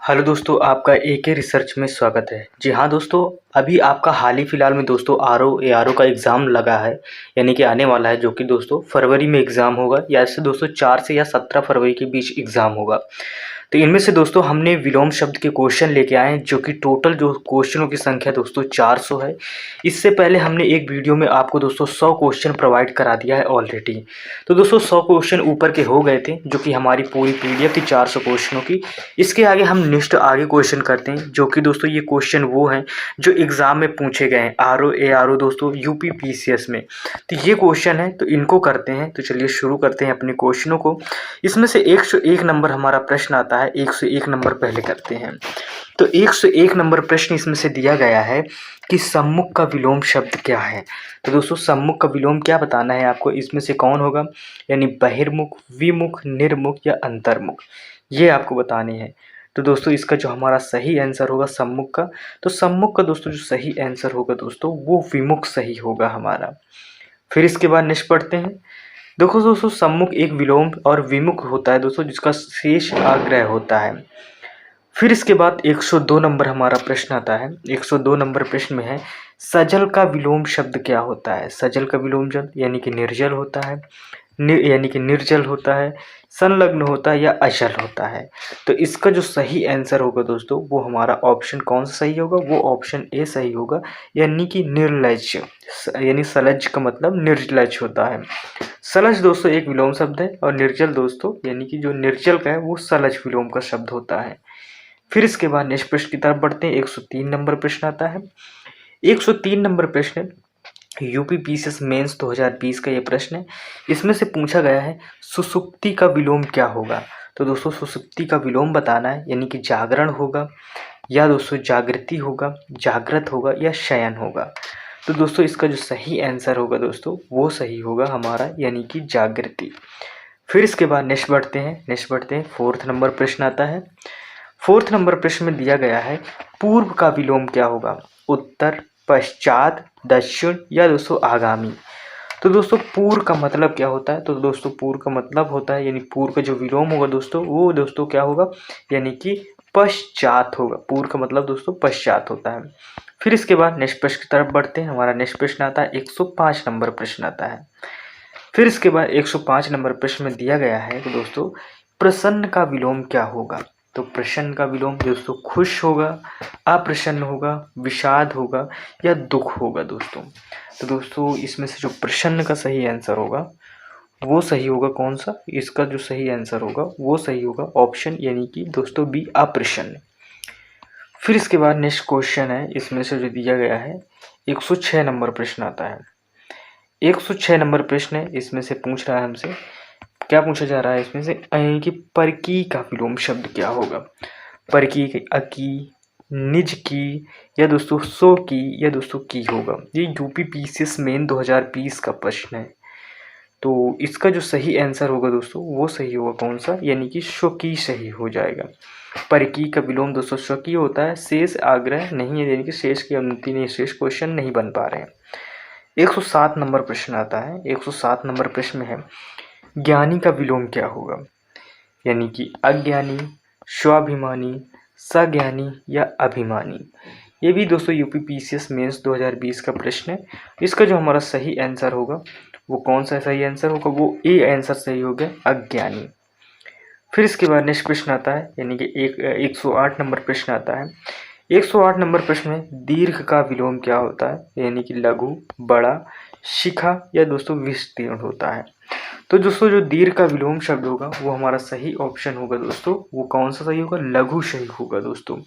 Hello दोस्तों, आपका एके research में स्वागत है। जी हाँ दोस्तों, अभी आपका हाल ही फिलहाल में दोस्तों आरओ का एग्ज़ाम लगा है, यानी कि आने वाला है, जो कि दोस्तों फरवरी में एग्ज़ाम होगा या ऐसे दोस्तों 4 से या 17 फरवरी के बीच एग्ज़ाम होगा। तो इनमें से दोस्तों हमने विलोम शब्द के क्वेश्चन लेके आए हैं, जो कि टोटल जो क्वेश्चनों की संख्या दोस्तों 400 है। इससे पहले हमने एक वीडियो में आपको दोस्तों 100 क्वेश्चन प्रोवाइड करा दिया है ऑलरेडी। तो दोस्तों 100 क्वेश्चन ऊपर के हो गए थे, जो कि हमारी पूरी पीडीएफ थी 400 क्वेश्चनों की। इसके आगे हम नेक्स्ट आगे क्वेश्चन करते हैं, जो कि दोस्तों ये क्वेश्चन वो हैं जो एग्ज़ाम में पूछे गए हैं आरओ दोस्तों यूपी पीसीएस में। तो ये क्वेश्चन है, तो इनको करते हैं। तो चलिए शुरू करते हैं अपने क्वेश्चनों को। इसमें से 101 नंबर हमारा प्रश्न आता है। 101 नंबर पहले करते हैं। तो 101 नंबर प्रश्न इसमें से दिया गया है कि सम्मुख का विलोम शब्द क्या है। तो दोस्तों सम्मुख का विलोम क्या बताना है आपको, इसमें से कौन होगा, यानी बहिर्मुख, विमुख, निर्मुख या अंतर्मुख, ये आपको बताने हैं। तो दोस्तों इसका जो हमारा सही आंसर होगा सम्मुख का, तो सम्मुख का दोस्तों जो सही आंसर होगा दोस्तों वो विमुख सही होगा हमारा। फिर इसके बाद नेक्स्ट पढ़ते हैं। देखो दोस्तों सम्मुख एक विलोम और विमुख होता है दोस्तों, जिसका शेष आग्रह होता है। फिर इसके बाद 102 नंबर हमारा प्रश्न आता है। 102 नंबर प्रश्न में है सजल का विलोम शब्द क्या होता है। सजल का विलोम शब्द यानी कि निर्जल होता है, यानी कि निर्जल होता है, संलग्न होता है या अचल होता है। तो इसका जो सही आंसर होगा दोस्तों वो हमारा ऑप्शन कौन सा सही होगा, वो ऑप्शन ए सही होगा, यानी कि निर्लज। यानी सलज का मतलब निर्लज होता है। सलज दोस्तों एक विलोम शब्द है और निर्जल दोस्तों यानी कि जो निर्जल का है वो सलज विलोम का शब्द होता है। फिर इसके बाद नेक्स्ट प्रश्न की तरफ बढ़ते हैं। 103 नंबर प्रश्न आता है। 103 नंबर प्रश्न यूपी पीसीएस मेंस 2020 का ये प्रश्न है। इसमें से पूछा गया है सुसुप्ति का विलोम क्या होगा। तो दोस्तों सुसुप्ति का विलोम बताना है, यानी कि जागरण होगा या दोस्तों जागृति होगा, जागृत होगा या शयन होगा। तो दोस्तों इसका जो सही आंसर होगा दोस्तों वो सही होगा हमारा, यानी कि जागृति। फिर इसके बाद नेक्स्ट बढ़ते हैं। 4th नंबर प्रश्न आता है। 4th नंबर प्रश्न में दिया गया है पूर्व का विलोम क्या होगा, उत्तर, पश्चात, दक्षिण या दोस्तों आगामी। तो दोस्तों पूर्व का मतलब क्या होता है, तो दोस्तों पूर्व का मतलब होता है, यानी पूर्व का जो विलोम होगा दोस्तों वो दोस्तों क्या होगा, यानी कि पश्चात होगा। पूर्व का मतलब दोस्तों पश्चात होता है। फिर इसके बाद नेक्स्ट प्रश्न की तरफ बढ़ते हैं। हमारा नेक्स्ट प्रश्न आता है 105 नंबर प्रश्न आता है। फिर इसके बाद 105 नंबर प्रश्न में दिया गया है कि दोस्तों प्रसन्न का विलोम क्या होगा। तो प्रसन्न का विलोम दोस्तों खुश होगा, अप्रसन्न होगा, विषाद होगा या दुख होगा दोस्तों। तो दोस्तों इसमें से जो प्रसन्न का सही आंसर होगा वो सही होगा कौन सा, इसका जो सही आंसर होगा वो सही होगा ऑप्शन, यानी कि दोस्तों बी, अप्रसन्न। फिर इसके बाद नेक्स्ट क्वेश्चन है, इसमें से जो दिया गया है 106 नंबर प्रश्न आता है। 106 नंबर प्रश्न है, इसमें से पूछ रहा है हमसे, क्या पूछा जा रहा है इसमें से, कि परकी का विलोम शब्द क्या होगा। परकी, अकी, निज की या दोस्तों सो की या दोस्तों की होगा। ये यूपी पीसीएस मेन 2020 का प्रश्न है। तो इसका जो सही आंसर होगा दोस्तों वो सही होगा कौन सा, यानी कि स्वकी सही हो जाएगा। परकी का विलोम दोस्तों स्वकी होता है, शेष आग्रह नहीं है, यानी कि शेष की अनुमति नहीं, शेष क्वेश्चन नहीं बन पा रहे हैं। 107 नंबर प्रश्न आता है। 107 नंबर प्रश्न में है ज्ञानी का विलोम क्या होगा, यानी कि अज्ञानी, स्वाभिमानी, सज्ञानी या अभिमानी। ये भी दोस्तों यूपी पीसीएस मेंस 2020 का प्रश्न है। इसका जो हमारा सही आंसर होगा वो कौन सा सही आंसर होगा, वो ए आंसर सही होगा, अज्ञानी। फिर इसके बाद नेक्स्ट प्रश्न आता है, यानी कि 108 नंबर प्रश्न आता है। 108 नंबर प्रश्न में दीर्घ का विलोम क्या होता है, यानी कि लघु, बड़ा, शिखा या दोस्तों विस्तीर्ण होता है। तो दोस्तों जो दीर्घ का विलोम शब्द होगा वो हमारा सही ऑप्शन होगा दोस्तों, वो कौन सा सही होगा, लघु सही होगा दोस्तों।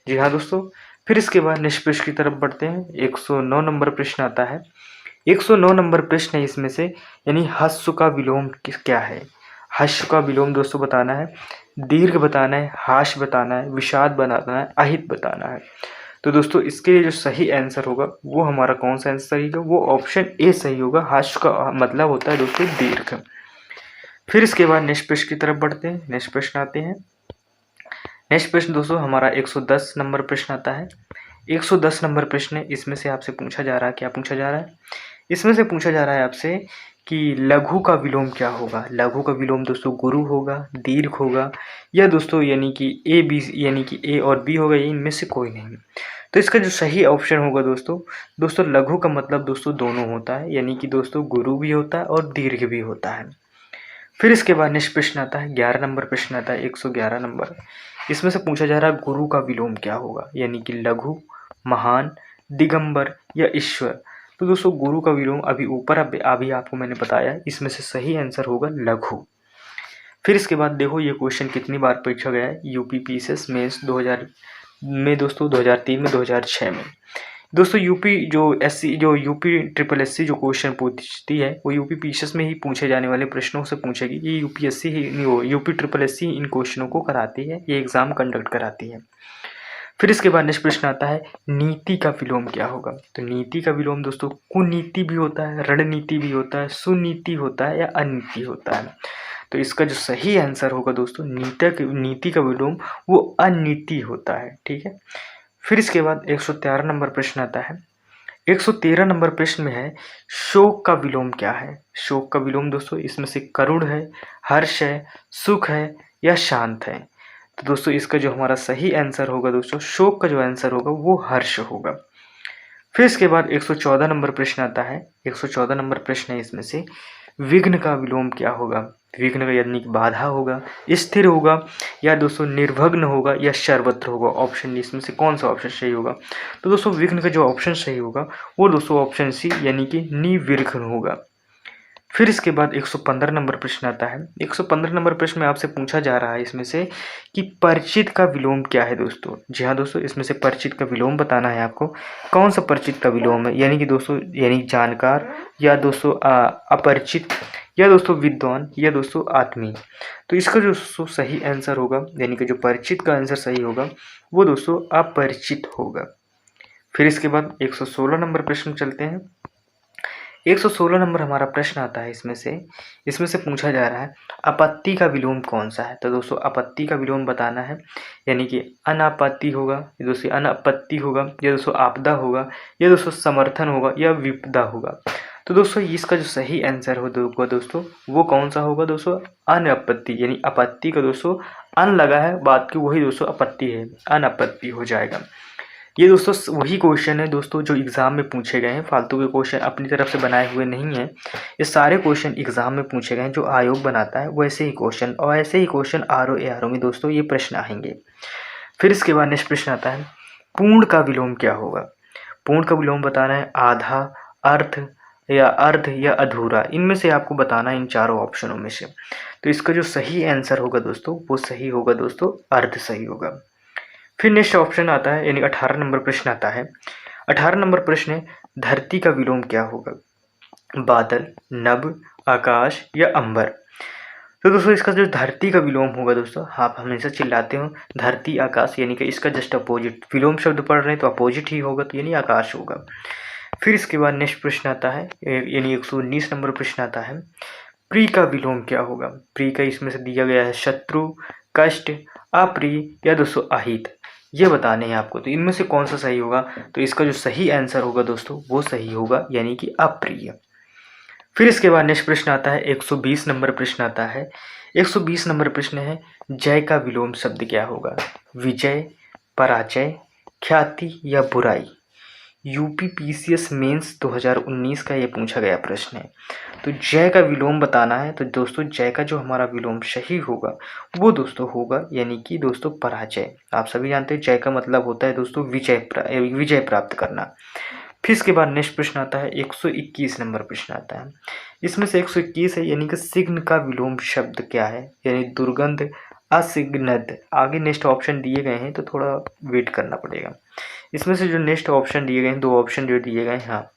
जी हाँ दोस्तों। फिर इसके बाद नेक्स्ट प्रश्न की तरफ बढ़ते हैं। 109 नंबर प्रश्न आता है। 109 नंबर प्रश्न है इसमें से, यानी हस्व का विलोम क्या है। हस्व का विलोम दोस्तों बताना है, दीर्घ बताना है, हाश बताना है, विषाद बनाना है, अहित बताना है। तो दोस्तों इसके लिए जो सही आंसर होगा वो हमारा कौन सा आंसर सही होगा, वो ऑप्शन ए सही होगा। हाश का मतलब होता है दोस्तों दीर्घ। फिर इसके बाद नेक्स्ट प्रश्न की तरफ बढ़ते हैं। नेक्स्ट प्रश्न आते हैं। नेक्स्ट प्रश्न दोस्तों हमारा 110 नंबर प्रश्न आता है। 110 नंबर प्रश्न है, इसमें से आपसे पूछा जा रहा है, क्या पूछा जा रहा है, इसमें से पूछा जा रहा है आपसे कि लघु का विलोम क्या होगा। लघु का विलोम दोस्तों गुरु होगा, दीर्घ होगा, या दोस्तों यानी कि ए बी, यानी कि ए और बी होगा, ये इनमें से कोई नहीं। तो इसका जो सही ऑप्शन होगा दोस्तों, लघु का मतलब दोस्तों दोनों होता है, यानी कि दोस्तों गुरु भी होता है और दीर्घ भी होता है। फिर इसके बाद नेक्स्ट प्रश्न आता है 11 नंबर प्रश्न आता है 111 नंबर। इसमें से पूछा जा रहा है गुरु का विलोम क्या होगा, यानी कि लघु, महान, दिगंबर या ईश्वर। तो दोस्तों गुरु का विलोम अभी ऊपर अभी आपको मैंने बताया, इसमें से सही आंसर होगा लघु। फिर इसके बाद देखो ये क्वेश्चन कितनी बार पूछा गया है, यूपी पीसीएस मेंस 2000 में दोस्तों, 2003 में, 2006 में। दोस्तों यूपी जो एससी, जो यूपी ट्रिपल एससी जो क्वेश्चन पूछती है वो यूपी पीसीएस में ही पूछे जाने वाले प्रश्नों से पूछेगी। ये यूपीएससी ही नहीं, वो यूपी ट्रिपल एससी इन क्वेश्चनों को कराती है, ये एग्जाम कंडक्ट कराती है। फिर इसके बाद नेक्स्ट प्रश्न आता है नीति का विलोम क्या होगा। तो नीति का विलोम दोस्तों कुनीति भी होता है, रणनीति भी होता है, सुनीति होता है या अनीति होता है। तो इसका जो सही आंसर होगा दोस्तों नीति का विलोम वो अनीति होता है। ठीक है। फिर इसके बाद 113 नंबर प्रश्न आता है। 113 नंबर प्रश्न में है शोक का विलोम क्या है। शोक का विलोम दोस्तों इसमें से करुण है, हर्ष है, सुख है या शांत है। तो दोस्तों इसका जो हमारा सही आंसर होगा दोस्तों, शोक का जो आंसर होगा वो हर्ष होगा। फिर इसके बाद 114 नंबर प्रश्न आता है। 114 नंबर प्रश्न है इसमें से विघ्न का विलोम क्या होगा। विघ्न का यानी कि बाधा होगा, स्थिर होगा या दोस्तों निर्विघ्न होगा या सर्वत्र होगा। ऑप्शन इसमें से कौन सा ऑप्शन सही होगा। तो दोस्तों विघ्न का जो ऑप्शन सही होगा वो दोस्तों ऑप्शन सी यानी कि निर्विघ्न होगा। फिर इसके बाद 115 नंबर प्रश्न आता है। 115 नंबर प्रश्न में आपसे पूछा जा रहा है इसमें से कि परिचित का विलोम क्या है दोस्तों। जी हाँ दोस्तों, इसमें से परिचित का विलोम बताना है आपको। कौन सा परिचित का विलोम है, यानी कि दोस्तों यानी जानकार या दोस्तों अपरिचित या दोस्तों विद्वान या दोस्तों आत्मीय। तो इसका जो सही आंसर होगा, यानी कि जो परिचित का आंसर सही होगा वो दोस्तों अपरिचित होगा। फिर इसके बाद 116 नंबर प्रश्न चलते हैं। 116 नंबर हमारा प्रश्न आता है इसमें से पूछा जा रहा है आपत्ति का विलोम कौन सा है। तो दोस्तों आपत्ति का विलोम बताना है, यानी कि अनापत्ति होगा, या दोस्तों अनापत्ति होगा, या दोस्तों आपदा होगा, या दोस्तों समर्थन होगा या विपदा होगा। तो दोस्तों इसका जो सही आंसर होगा दोस्तों वो कौन सा होगा दोस्तों, अनापत्ति। यानी आपत्ति का दोस्तों अन लगा है बात की, वही दोस्तों आपत्ति है, अनापत्ति हो जाएगा। ये दोस्तों वही क्वेश्चन है दोस्तों जो एग्ज़ाम में पूछे गए हैं, फालतू के क्वेश्चन अपनी तरफ से बनाए हुए नहीं हैं। ये सारे क्वेश्चन एग्ज़ाम में पूछे गए हैं, जो आयोग बनाता है वैसे ही क्वेश्चन, और ऐसे ही क्वेश्चन आर में दोस्तों ये प्रश्न आएंगे। फिर इसके बाद नेक्स्ट प्रश्न आता है पूर्ण का विलोम क्या होगा। पूर्ण का विलोम बताना है आधा, अर्ध या अधूरा। इनमें से आपको बताना है इन चारों ऑप्शनों में से। तो इसका जो सही आंसर होगा दोस्तों वो सही होगा दोस्तों, अर्ध सही होगा। फिर नेक्स्ट ऑप्शन आता है, यानी 18 नंबर प्रश्न आता है। 18 नंबर प्रश्न है धरती का विलोम क्या होगा। बादल, नभ, आकाश या अंबर। तो दोस्तों इसका जो धरती का विलोम होगा दोस्तों, आप हमेशा चिल्लाते हो धरती आकाश, यानी कि इसका जस्ट अपोजिट विलोम शब्द पढ़ रहे हैं तो अपोजिट ही होगा, तो यानी आकाश होगा। फिर इसके बाद नेक्स्ट प्रश्न आता है, यानी 119 नंबर प्रश्न आता है प्रिय का विलोम क्या होगा। प्रिय का इसमें से दिया गया है शत्रु, कष्ट, अप्रिय या दोस्तों अहित। ये बताने हैं आपको, तो इनमें से कौन सा सही होगा। तो इसका जो सही आंसर होगा दोस्तों वो सही होगा, यानी कि अप्रिय। फिर इसके बाद नेक्स्ट प्रश्न आता है 120 नंबर प्रश्न आता है। 120 नंबर प्रश्न है जय का विलोम शब्द क्या होगा। विजय, पराजय, ख्याति या बुराई। यूपी पीसीएस मेंस 2019 का ये पूछा गया प्रश्न है। तो जय का विलोम बताना है। तो दोस्तों जय का जो हमारा विलोम सही होगा वो दोस्तों होगा, यानी कि दोस्तों पराजय। आप सभी जानते हैं जय का मतलब होता है दोस्तों विजय प्राप्त करना। फिर इसके बाद नेक्स्ट प्रश्न आता है 121 नंबर प्रश्न आता है। इसमें से 121 है, यानी कि सिग्न का विलोम शब्द क्या है, यानी दुर्गंध, असिग्नद। आगे नेक्स्ट ऑप्शन दिए गए हैं तो थोड़ा वेट करना पड़ेगा। इसमें से जो नेक्स्ट ऑप्शन दिए गए हैं, दो ऑप्शन जो दिए गए हैं, हाँ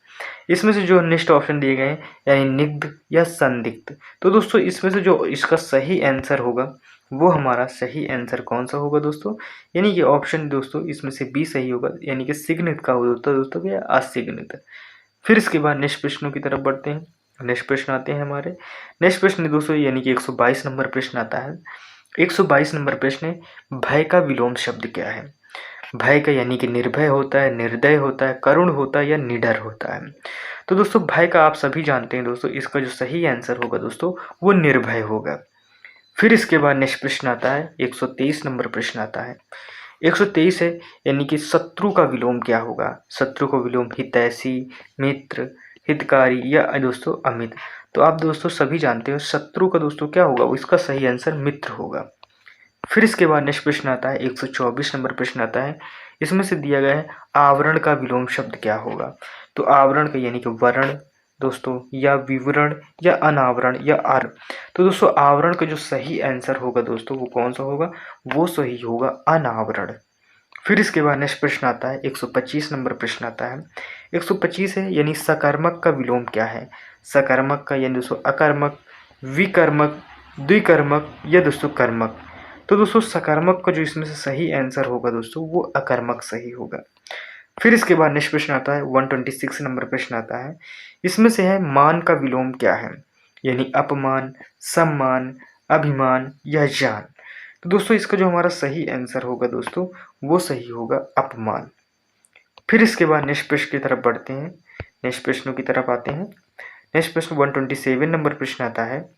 इसमें से जो नेक्स्ट ऑप्शन दिए गए हैं यानी निग्ध या संदिग्ध। तो दोस्तों इसमें से जो इसका सही आंसर होगा वो हमारा सही आंसर कौन सा होगा दोस्तों, यानी कि ऑप्शन दोस्तों इसमें से बी सही होगा, यानी कि सिग्नित का होता है दोस्तों या असिग्नित। फिर इसके बाद नेक्स्ट प्रश्नों की तरफ बढ़ते हैं। नेक्स्ट प्रश्न आते हैं हमारे। नेक्स्ट प्रश्न दोस्तों यानी कि 122 नंबर प्रश्न आता है। 122 नंबर प्रश्न है भय का विलोम शब्द क्या है। भय का यानी कि निर्भय होता है, निर्दय होता है, करुण होता है या निडर होता है। तो दोस्तों भय का आप सभी जानते हैं दोस्तों, इसका जो सही आंसर होगा दोस्तों वो निर्भय होगा। फिर इसके बाद नेक्स्ट प्रश्न आता है, 123 नंबर प्रश्न आता है। 123 है यानी कि शत्रु का विलोम क्या होगा? शत्रु का विलोम हितैषी, मित्र, हितकारी या दोस्तों अमित। तो आप दोस्तों सभी जानते हो शत्रु का दोस्तों क्या होगा, इसका सही आंसर मित्र होगा। फिर इसके बाद नेक्स्ट प्रश्न आता है, 124 नंबर प्रश्न आता है। इसमें से दिया गया है आवरण का विलोम शब्द क्या होगा? तो आवरण का यानी कि वर्ण दोस्तों, या विवरण या अनावरण या अर्। तो दोस्तों आवरण का जो सही आंसर होगा दोस्तों वो कौन सा होगा? वो सही होगा अनावरण। फिर इसके बाद नेक्स्ट प्रश्न आता है, 125 नंबर प्रश्न आता है। 125 है यानी सकर्मक का विलोम क्या है? सकर्मक का यानी दोस्तों अकर्मक, विकर्मक, द्विकर्मक या दोस्तों कर्मक। तो दोस्तों सकर्मक का जो इसमें से सही आंसर होगा दोस्तों वो अकर्मक सही होगा। फिर इसके बाद नेक्स्ट प्रश्न आता है, 126 नंबर प्रश्न आता है। इसमें से है मान का विलोम क्या है? यानी अपमान, सम्मान, अभिमान या जान। तो दोस्तों इसका जो हमारा सही आंसर होगा दोस्तों वो सही होगा अपमान। फिर इसके बाद नेक्स्ट प्रश्न की तरफ बढ़ते हैं, नेक्स्ट प्रश्नों की तरफ आते हैं। नेक्स्ट प्रश्न 127 नंबर प्रश्न आता है।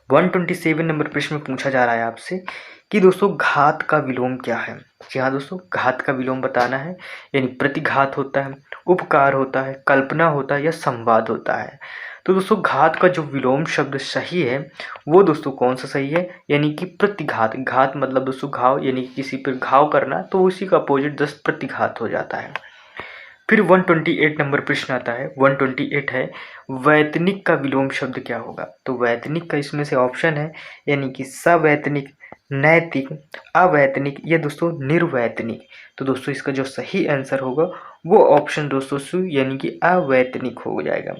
127 नंबर प्रश्न में पूछा जा रहा है आपसे कि दोस्तों घात का विलोम क्या है? जी हाँ दोस्तों, घात का विलोम बताना है, यानी प्रतिघात होता है, उपकार होता है, कल्पना होता है या संवाद होता है। तो दोस्तों घात का जो विलोम शब्द सही है वो दोस्तों कौन सा सही है? यानी कि प्रतिघात। घात मतलब दोस्तों घाव, यानी कि किसी पर घाव करना, तो उसी का अपोजिट दस प्रतिघात हो जाता है। फिर 128 नंबर प्रश्न आता है। 128 है वैतनिक का विलोम शब्द क्या होगा? तो वैतनिक का इसमें से ऑप्शन है यानी कि सवैतनिक, नैतिक, अवैतनिक या दोस्तों निर्वैतनिक। तो दोस्तों इसका जो सही आंसर होगा वो ऑप्शन दोस्तों सु यानी कि अवैतनिक हो जाएगा।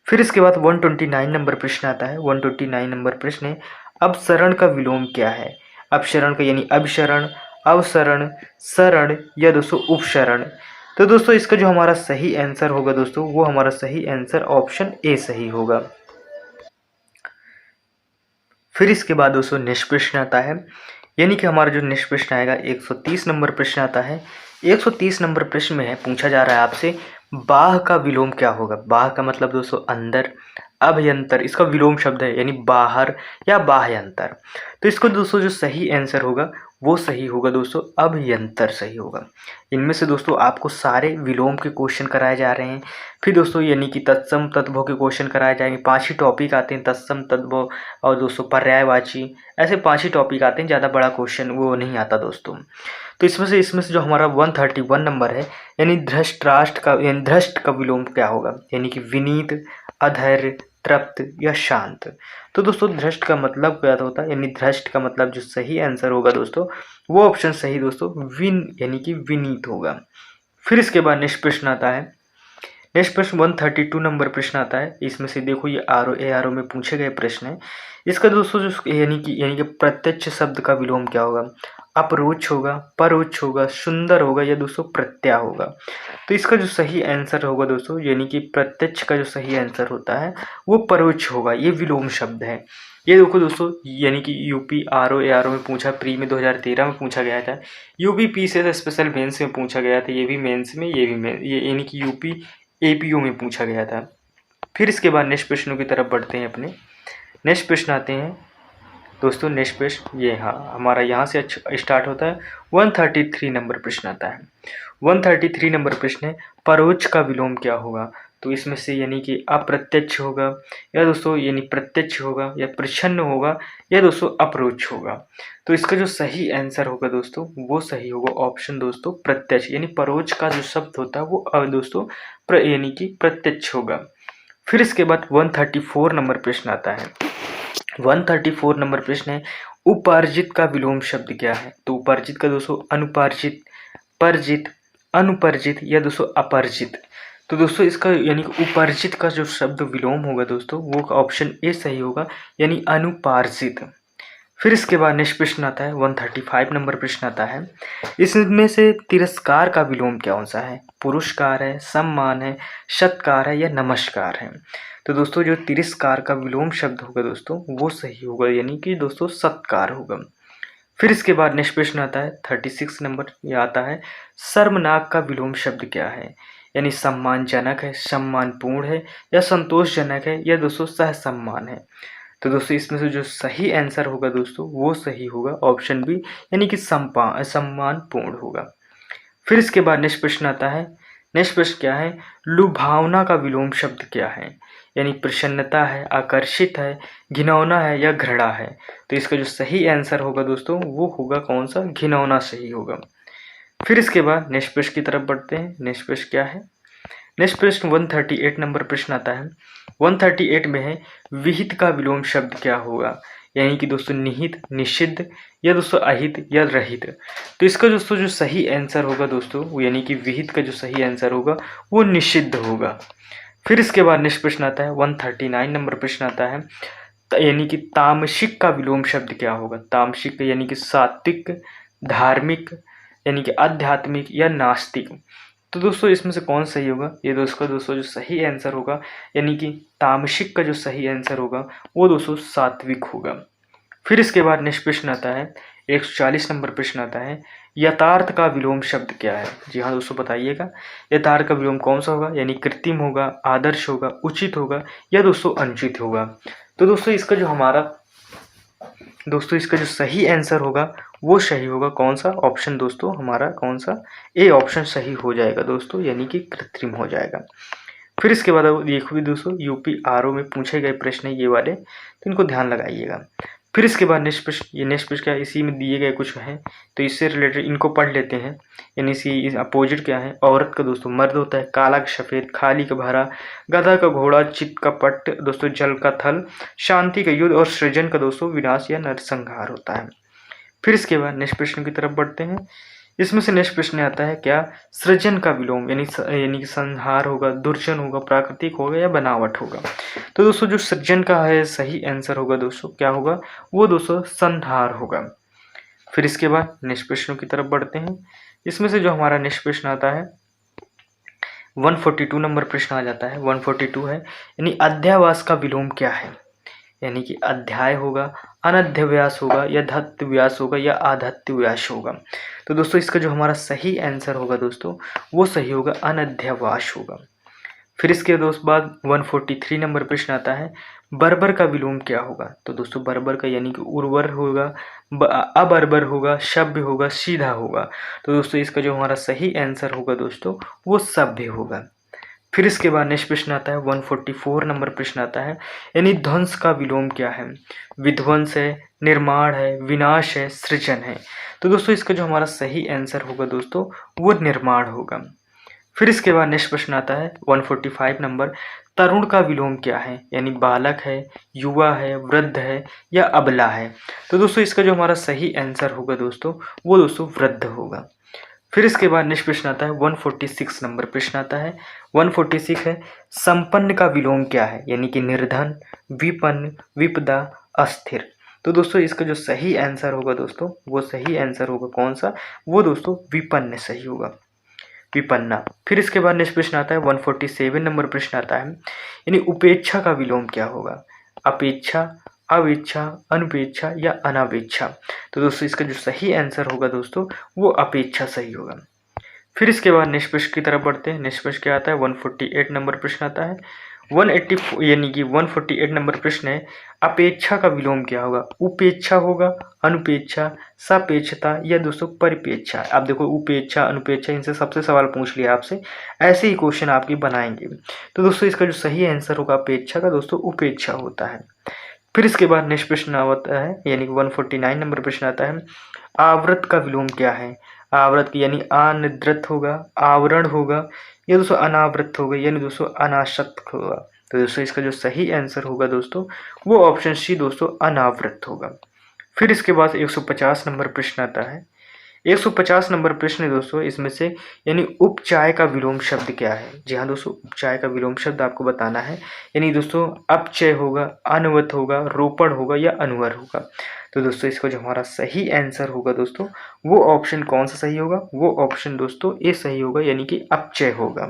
फिर इसके बाद 129 नंबर प्रश्न आता है। 129 नंबर प्रश्न है अपसरण का विलोम क्या है? अपसरण का यानी अभिसरण, अवसरण, सरण या दोस्तों उपसरण। तो दोस्तों इसका जो हमारा सही आंसर होगा दोस्तों वो हमारा सही आंसर ऑप्शन ए सही होगा। फिर इसके बाद दोस्तों नेक्स्ट प्रश्न आता है, यानी कि हमारा जो नेक्स्ट प्रश्न आएगा 130 नंबर प्रश्न आता है। 130 नंबर प्रश्न में है पूछा जा रहा है आपसे बाह का विलोम क्या होगा? बाह का मतलब दोस्तों अंदर, अभ्यंतर इसका विलोम शब्द है यानी बाहर या बाह्यंतर। तो इसको दोस्तों जो सही आंसर होगा वो सही होगा दोस्तों अभ्यंतर सही होगा। इनमें से दोस्तों आपको सारे विलोम के क्वेश्चन कराए जा रहे हैं। फिर दोस्तों यानी कि तत्सम तद्भव के क्वेश्चन कराए जाएंगे। 5 ही टॉपिक आते हैं, तत्सम, तद्भव और दोस्तों पर्यायवाची, ऐसे 5 ही टॉपिक आते हैं, ज़्यादा बड़ा क्वेश्चन वो नहीं आता दोस्तों। तो इसमें से जो हमारा 131 नंबर है यानी धृतराष्ट्र का, यानी धृष्ट का विलोम क्या होगा? यानी कि विनीत, अधैर्य, तृप्त या शांत। तो दोस्तों धृष्ट का मतलब क्या होता है? यानी धृष्ट का मतलब जो सही आंसर होगा दोस्तों वो ऑप्शन सही दोस्तों विन यानी कि विनीत होगा। फिर इसके बाद नेक्स्ट प्रश्न आता है। नेक्स्ट प्रश्न 132 नंबर प्रश्न आता है। इसमें से देखो ये आर ओ में पूछे गए प्रश्न है। इसका दोस्तों जो यानी कि प्रत्यक्ष शब्द का विलोम क्या होगा? अपरोक्ष होगा, परोक्ष होगा, सुंदर होगा या दोस्तों प्रत्यय होगा। तो इसका जो सही आंसर होगा दोस्तों यानी कि प्रत्यक्ष का जो सही आंसर होता है वो परोक्ष होगा, ये विलोम शब्द है। ये देखो दोस्तों यानी कि यूपी आर ओ में पूछा, प्री में 2013 में पूछा गया था, यूपी पी से स्पेशल मेंस में पूछा गया था, ये भी मेंस में, ये भी मेन, ये यानी कि यूपी एपीओ में पूछा गया था। फिर इसके बाद नेक्स्ट प्रश्नों की तरफ बढ़ते हैं अपने। नेक्स्ट प्रश्न आते हैं दोस्तों, नेक्स्ट प्रश्न ये हमारा यहाँ से स्टार्ट होता है। 133 नंबर प्रश्न आता है। 133 नंबर प्रश्न है परोक्ष का विलोम क्या होगा? तो इसमें से यानी कि अप्रत्यक्ष होगा या दोस्तों यानी प्रत्यक्ष होगा या प्रच्छन्न होगा या दोस्तों अपरोक्ष होगा। तो इसका जो सही आंसर होगा दोस्तों वो सही होगा ऑप्शन दोस्तों प्रत्यक्ष, यानी परोक्ष का जो शब्द होता है वो दोस्तों यानी कि प्रत्यक्ष होगा। फिर इसके बाद 134 नंबर प्रश्न आता है। 134 नंबर प्रश्न है उपार्जित का विलोम शब्द क्या है? तो उपार्जित का दोस्तों अनुपार्जित, परजित, अनुपर्जित या दोस्तों अपरजित। तो दोस्तों इसका यानी कि उपार्जित का जो शब्द विलोम होगा दोस्तों वो ऑप्शन ए सही होगा यानी अनुपार्जित। फिर इसके बाद नेक्स्ट प्रश्न आता है 135 नंबर प्रश्न आता है। इसमें से तिरस्कार का विलोम क्या सा है? पुरस्कार है, सम्मान है, सत्कार है या नमस्कार है। तो दोस्तों जो तिरस्कार का विलोम शब्द होगा दोस्तों वो सही होगा यानी कि दोस्तों सत्कार होगा। फिर इसके बाद नेक्स्ट प्रश्न आता है 36 नंबर, ये आता है शर्मनाक का विलोम शब्द क्या है। यानी सम्मानजनक है, सम्मानपूर्ण है, या संतोषजनक है, या दोस्तों सहसम्मान है। तो दोस्तों इसमें से जो सही आंसर होगा दोस्तों वो सही होगा ऑप्शन बी, यानी कि सम्मानपूर्ण होगा। फिर इसके बाद नेक्स्ट प्रश्न आता है, नेक्स्ट प्रश्न क्या है, लुभावना का विलोम शब्द क्या है। यानी प्रसन्नता है, आकर्षित है, घिनौना है, या घृणा है। तो इसका जो सही आंसर होगा दोस्तों वो होगा कौन सा, घिनौना सही होगा। फिर इसके बाद नेक्स्ट प्रश्न की तरफ बढ़ते हैं। नेक्स्ट प्रश्न क्या है, नेक्स्ट प्रश्न 138 नंबर प्रश्न आता है। 138 में है विहित का विलोम शब्द क्या होगा। यानी कि दोस्तों निहित, निषिद्ध, या दोस्तों अहित, या रहित। तो इसका दोस्तों जो सही आंसर होगा दोस्तों वो, यानी कि विहित का जो सही आंसर होगा वो निषिद्ध होगा। फिर इसके बाद नेक्स्ट प्रश्न आता है 139 नंबर प्रश्न आता है, यानी कि तामसिक का विलोम शब्द क्या होगा। तामसिक यानी कि सात्विक, धार्मिक, यानी कि आध्यात्मिक, या नास्तिक। तो दोस्तों इसमें से कौन सही होगा, ये दोस्तों जो सही आंसर होगा, यानी कि तामसिक का जो सही आंसर होगा वो दोस्तों सात्विक होगा। फिर इसके बाद नेक्स्ट प्रश्न आता है 140 नंबर प्रश्न आता है, यथार्थ का विलोम शब्द क्या है। जी हाँ दोस्तों बताइएगा, यथार्थ का विलोम कौन सा होगा। यानी कृत्रिम होगा, आदर्श होगा, उचित होगा, या दोस्तों अनुचित होगा। तो दोस्तों इसका जो सही आंसर होगा वो सही होगा कौन सा, ऑप्शन दोस्तों हमारा कौन सा, ए ऑप्शन सही हो जाएगा दोस्तों, यानी कि कृत्रिम हो जाएगा। फिर इसके बाद अब देखो भी दोस्तों यूपी आरओ में पूछे गए प्रश्न ये वाले, तो इनको ध्यान लगाइएगा। फिर इसके बाद नेक्स्ट प्रश्न, ये नेक्स्ट प्रश्न क्या है, इसी में दिए गए कुछ हैं तो इससे रिलेटेड इनको पढ़ लेते हैं। यानी इसी अपोजिट क्या है, औरत का दोस्तों मर्द होता है, काला का सफ़ेद, खाली का भरा, गधा का घोड़ा, चित्त का पट्ट दोस्तों, जल का थल, शांति का युद्ध, और सृजन का दोस्तों विनाश या नरसंहार होता है। फिर इसके बाद नेक्स्ट प्रश्न की तरफ बढ़ते हैं। इसमें से नेक्स्ट प्रश्न आता है क्या, सृजन का विलोम, यानी कि संहार होगा, दुर्जन होगा, प्राकृतिक होगा, या बनावट होगा। तो दोस्तों जो सृजन का है सही आंसर होगा दोस्तों क्या होगा, वो दोस्तों संहार होगा। फिर इसके बाद नेक्स्ट प्रश्नों की तरफ बढ़ते हैं। इसमें से जो हमारा नेक्स्ट प्रश्न आता है 142 नंबर प्रश्न आ जाता है। 142 है, यानी अध्यावास का विलोम क्या है। यानी कि अध्याय होगा, अनध्याव्यास होगा, या धत्व्यास होगा, या आधत्व्यास होगा। तो दोस्तों इसका जो हमारा सही आंसर होगा दोस्तों वो सही होगा, अनध्यावास होगा। फिर इसके दोस्त बाद 143 नंबर प्रश्न आता है, बर्बर का विलोम क्या होगा। तो दोस्तों बर्बर का यानी कि उर्वर होगा, अबर्बर होगा, सभ्य होगा, सीधा होगा। तो दोस्तों इसका जो हमारा सही आंसर होगा दोस्तों वो सभ्य होगा। फिर इसके बाद नेक्स्ट प्रश्न आता है 144 नंबर प्रश्न आता है, यानी ध्वंस का विलोम क्या है। विध्वंस है, निर्माण है, विनाश है, सृजन है। तो दोस्तों इसका जो हमारा सही आंसर होगा दोस्तों वो निर्माण होगा। फिर इसके बाद नेक्स्ट प्रश्न आता है 145 नंबर, तरुण का विलोम क्या है। यानी बालक है, युवा है, वृद्ध है, या अबला है। तो दोस्तों इसका जो हमारा सही आंसर होगा दोस्तों वो दोस्तों वृद्ध होगा। फिर इसके बाद नेक्स्ट प्रश्न आता है 146 नंबर प्रश्न आता है। 146 है, संपन्न का विलोम क्या है। यानी कि निर्धन, विपन्न, विपदा, अस्थिर। तो दोस्तों इसका जो सही आंसर होगा दोस्तों वो सही आंसर होगा कौन सा, वो दोस्तों विपन्न सही होगा, विपन्ना। फिर इसके बाद नेक्स्ट प्रश्न आता है 147 नंबर प्रश्न आता है, यानी उपेक्षा का विलोम क्या होगा। अपेक्षा, अवेक्षा, अनुपेक्षा, या अनापेक्षा। तो दोस्तों इसका जो सही आंसर होगा दोस्तों वो अपेक्षा सही होगा। फिर इसके बाद नेक्स्ट प्रश्न की तरफ बढ़ते हैं। नेक्स्ट प्रश्न क्या आता है 148 नंबर प्रश्न आता है। 184 यानी कि 148 नंबर प्रश्न है, अपेक्षा का विलोम क्या होगा। उपेक्षा होगा, अनुपेक्षा, सापेक्षता, या दोस्तों परिपेक्षा। आप देखो उपेक्षा, अनुपेक्षा, इनसे सबसे सवाल पूछ लिया आपसे, ऐसे ही क्वेश्चन आपके बनाएंगे। तो दोस्तों इसका जो सही आंसर होगा अपेक्षा का दोस्तों उपेक्षा होता है। फिर इसके बाद नेक्स्ट प्रश्न आता है, यानी कि 149 नंबर प्रश्न आता है, आवृत का विलोम क्या है। आवृत यानी अनिद्रत होगा, आवरण होगा, या दोस्तों अनावृत होगा, यानी दोस्तों अनासक्त होगा। तो दोस्तों इसका जो सही आंसर होगा दोस्तों वो ऑप्शन सी दोस्तों अनावृत होगा। फिर इसके बाद 150 नंबर प्रश्न आता है। 150 नंबर प्रश्न है दोस्तों, इसमें से यानी उपचाय का विलोम शब्द क्या है। जी हाँ दोस्तों, उपचाय का विलोम शब्द आपको बताना है। यानी दोस्तों अपचय होगा, अनुवत होगा, रोपण होगा, या अनुवर होगा। तो दोस्तों इसका जो हमारा सही आंसर होगा दोस्तों वो ऑप्शन कौन सा सही होगा, वो ऑप्शन दोस्तों ए सही होगा, यानी कि अपचय होगा।